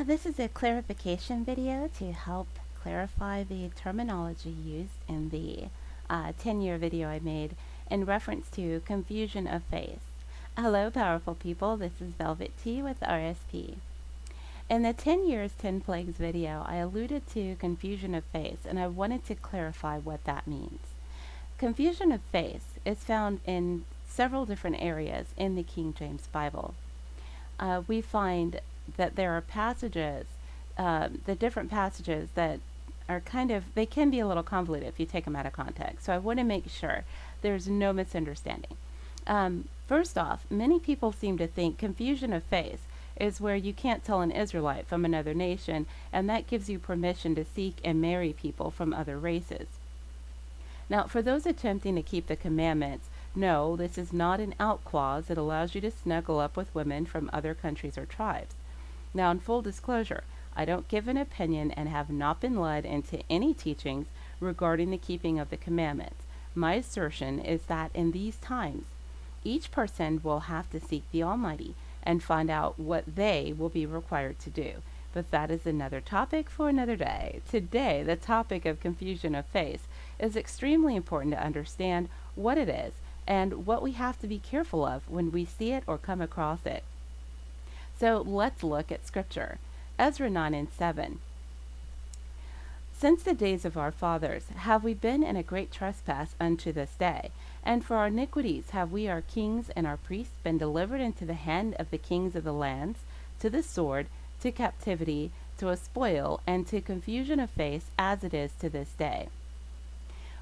This is a clarification video to help clarify the terminology used in the 10-year video I made in reference to confusion of faith. Hello, powerful people. This is Velvet T with RSP. In the 10 years, 10 plagues video, I alluded to confusion of faith, and I wanted to clarify what that means. Confusion of faith is found in several different areas in the King James Bible. We find that there are passages, the different passages that are they can be a little convoluted if you take them out of context. So I want to make sure there's no misunderstanding. First off, many people seem to think confusion of faith is where you can't tell an Israelite from another nation, and that gives you permission to seek and marry people from other races. Now, for those attempting to keep the commandments, no, this is not an out clause that allows you to snuggle up with women from other countries or tribes. Now, in full disclosure, I don't give an opinion and have not been led into any teachings regarding the keeping of the commandments. My assertion is that in these times, each person will have to seek the Almighty and find out what they will be required to do. But that is another topic for another day. Today, the topic of confusion of faith is extremely important to understand what it is and what we have to be careful of when we see it or come across it. So let's look at Scripture. Ezra 9 and 7. Since the days of our fathers have we been in a great trespass unto this day, and for our iniquities have we our kings and our priests been delivered into the hand of the kings of the lands, to the sword, to captivity, to a spoil, and to confusion of faith, as it is to this day.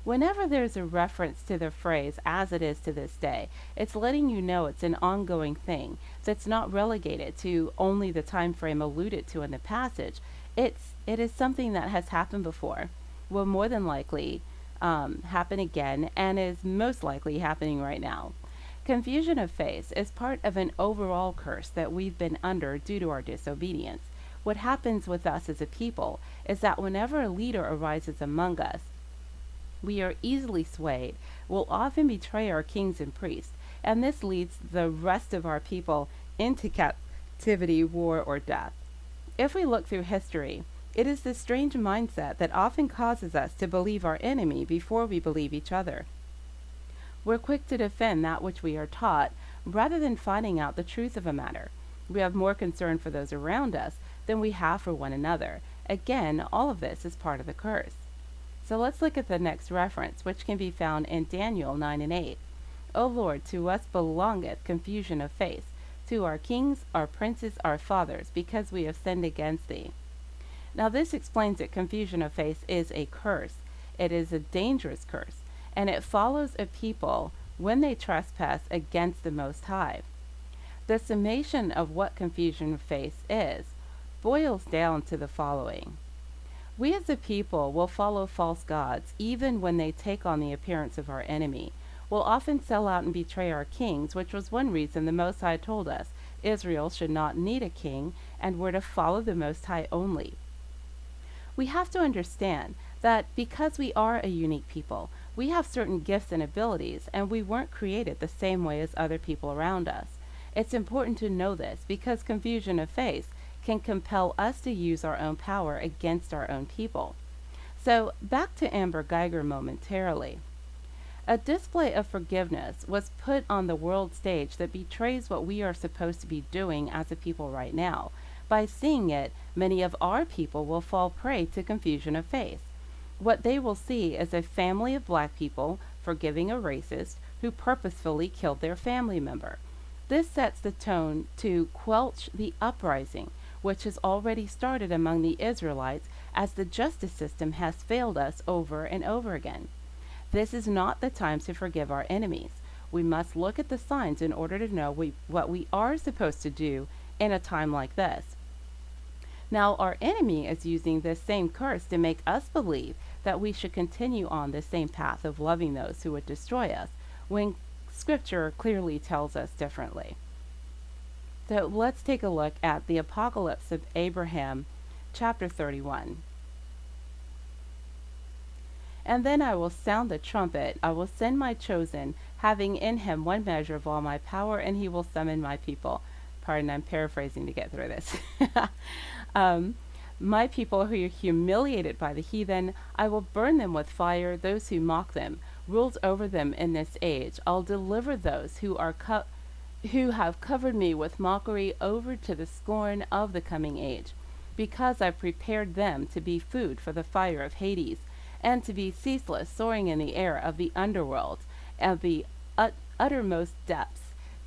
Whenever there's a reference to the phrase, as it is to this day, it's letting you know it's an ongoing thing that's not relegated to only the time frame alluded to in the passage. It is something that has happened before, will more than likely happen again, and is most likely happening right now. Confusion of faith is part of an overall curse that we've been under due to our disobedience. What happens with us as a people is that whenever a leader arises among us, we are easily swayed, will often betray our kings and priests, and this leads the rest of our people into captivity, war, or death. If we look through history, it is this strange mindset that often causes us to believe our enemy before we believe each other. We're quick to defend that which we are taught, rather than finding out the truth of a matter. We have more concern for those around us than we have for one another. Again, all of this is part of the curse. So let's look at the next reference, which can be found in Daniel 9 and 8. O Lord, to us belongeth confusion of faith, to our kings, our princes, our fathers, because we have sinned against thee. Now this explains that confusion of faith is a curse. It is a dangerous curse, and it follows a people when they trespass against the Most High. The summation of what confusion of faith is boils down to the following. We as a people will follow false gods even when they take on the appearance of our enemy. We'll often sell out and betray our kings, which was one reason the Most High told us Israel should not need a king and we're to follow the Most High only. We have to understand that because we are a unique people, we have certain gifts and abilities, and we weren't created the same way as other people around us. It's important to know this because confusion of faith can compel us to use our own power against our own people. So back to Amber Guyger momentarily. A display of forgiveness was put on the world stage that betrays what we are supposed to be doing as a people right now. By seeing it, many of our people will fall prey to confusion of faith. What they will see is a family of black people forgiving a racist who purposefully killed their family member. This sets the tone to quench the uprising, which has already started among the Israelites as the justice system has failed us over and over again. This is not the time to forgive our enemies. We must look at the signs in order to know what we are supposed to do in a time like this. Now, our enemy is using this same curse to make us believe that we should continue on the same path of loving those who would destroy us, when Scripture clearly tells us differently. So let's take a look at the Apocalypse of Abraham, chapter 31. And then I will sound the trumpet, I will send my chosen, having in him one measure of all my power, and he will summon my people. part, and I'm paraphrasing to get through this. um, my people who are humiliated by the heathen, I will burn them with fire, those who mock them, ruled over them in this age. I'll deliver those who have covered me with mockery over to the scorn of the coming age, because I've prepared them to be food for the fire of Hades, and to be ceaseless soaring in the air of the underworld, of the uttermost depths,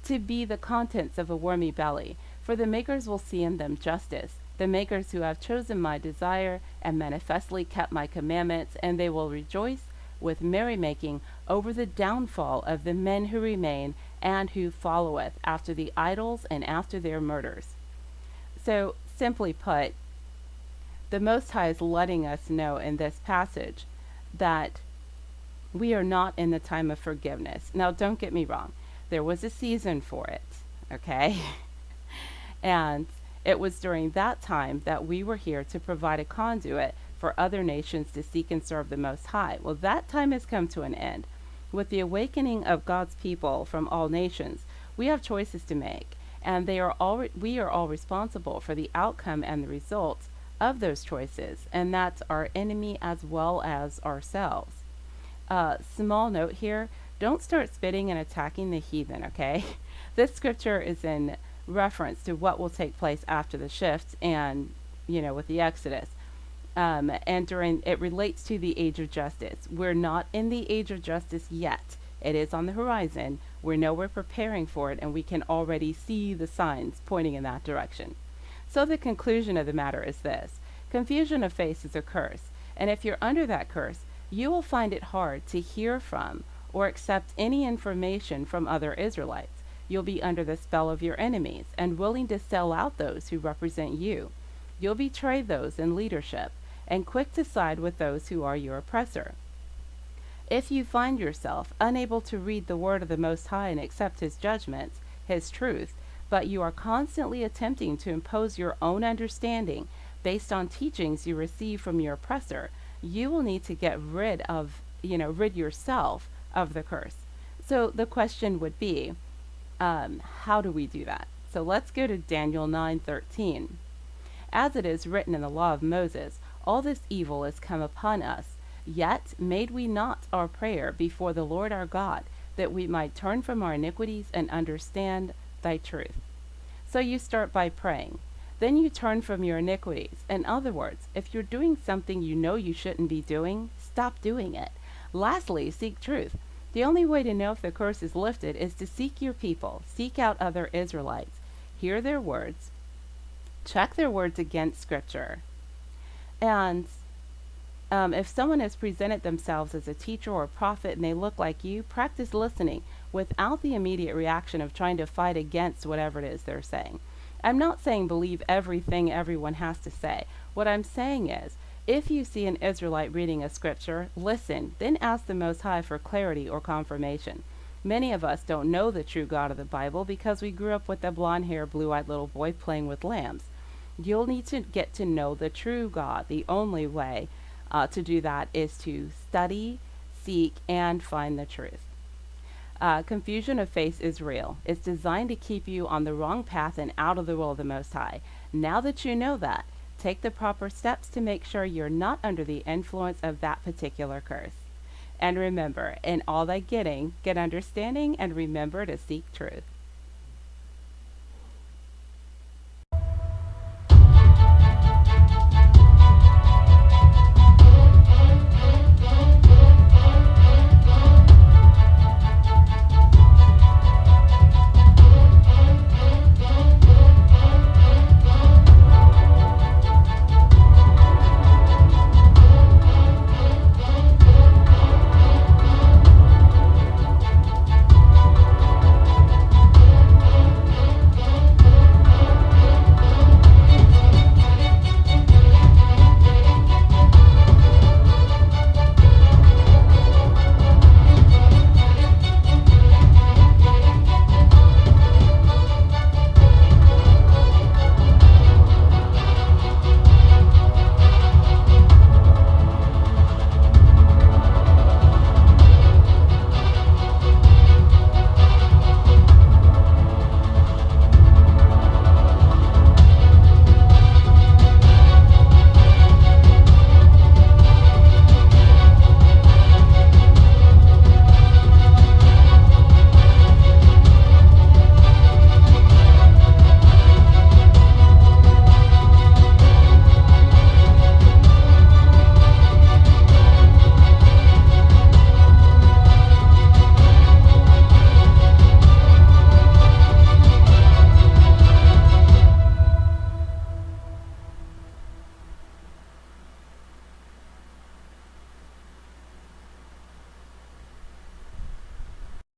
to be the contents of a wormy belly. For the makers will see in them justice, the makers who have chosen my desire and manifestly kept my commandments, and they will rejoice with merrymaking over the downfall of the men who remain and who followeth after the idols and after their murders. So, simply put, the Most High is letting us know in this passage that we are not in the time of forgiveness. Now, don't get me wrong. There was a season for it, okay? And it was during that time that we were here to provide a conduit for other nations to seek and serve the Most High. Well, that time has come to an end. With the awakening of God's people from all nations, we have choices to make, and we are all responsible for the outcome and the results of those choices, and that's our enemy as well as ourselves. Small note here, don't start spitting and attacking the heathen, okay? This scripture is in reference to what will take place after the shift and, with the Exodus. And it relates to the age of justice. We're not in the age of justice yet. It is on the horizon. We know we're preparing for it, and we can already see the signs pointing in that direction. So the conclusion of the matter is this. Confusion of faith is a curse, and if you're under that curse, you will find it hard to hear from or accept any information from other Israelites. You'll be under the spell of your enemies and willing to sell out those who represent you. You'll betray those in leadership and quick to side with those who are your oppressor. If you find yourself unable to read the word of the Most High and accept his judgments, his truth, but you are constantly attempting to impose your own understanding based on teachings you receive from your oppressor, you will need to get rid yourself of the curse. So the question would be, how do we do that? So let's go to Daniel 9:13. As it is written in the law of Moses, all this evil is come upon us. Yet made we not our prayer before the Lord our God, that we might turn from our iniquities and understand thy truth. So you start by praying. Then you turn from your iniquities. In other words, if you're doing something you know you shouldn't be doing, stop doing it. Lastly, seek truth. The only way to know if the curse is lifted is to seek your people, seek out other Israelites, hear their words, check their words against Scripture. And if someone has presented themselves as a teacher or a prophet and they look like you, practice listening without the immediate reaction of trying to fight against whatever it is they're saying. I'm not saying believe everything everyone has to say. What I'm saying is, if you see an Israelite reading a scripture, listen, then ask the Most High for clarity or confirmation. Many of us don't know the true God of the Bible because we grew up with a blonde-haired, blue-eyed little boy playing with lambs. You'll need to get to know the true God. The only way to do that is to study, seek, and find the truth. Confusion of faith is real. It's designed to keep you on the wrong path and out of the will of the Most High. Now that you know that, take the proper steps to make sure you're not under the influence of that particular curse. And remember, in all thy getting, get understanding, and remember to seek truth.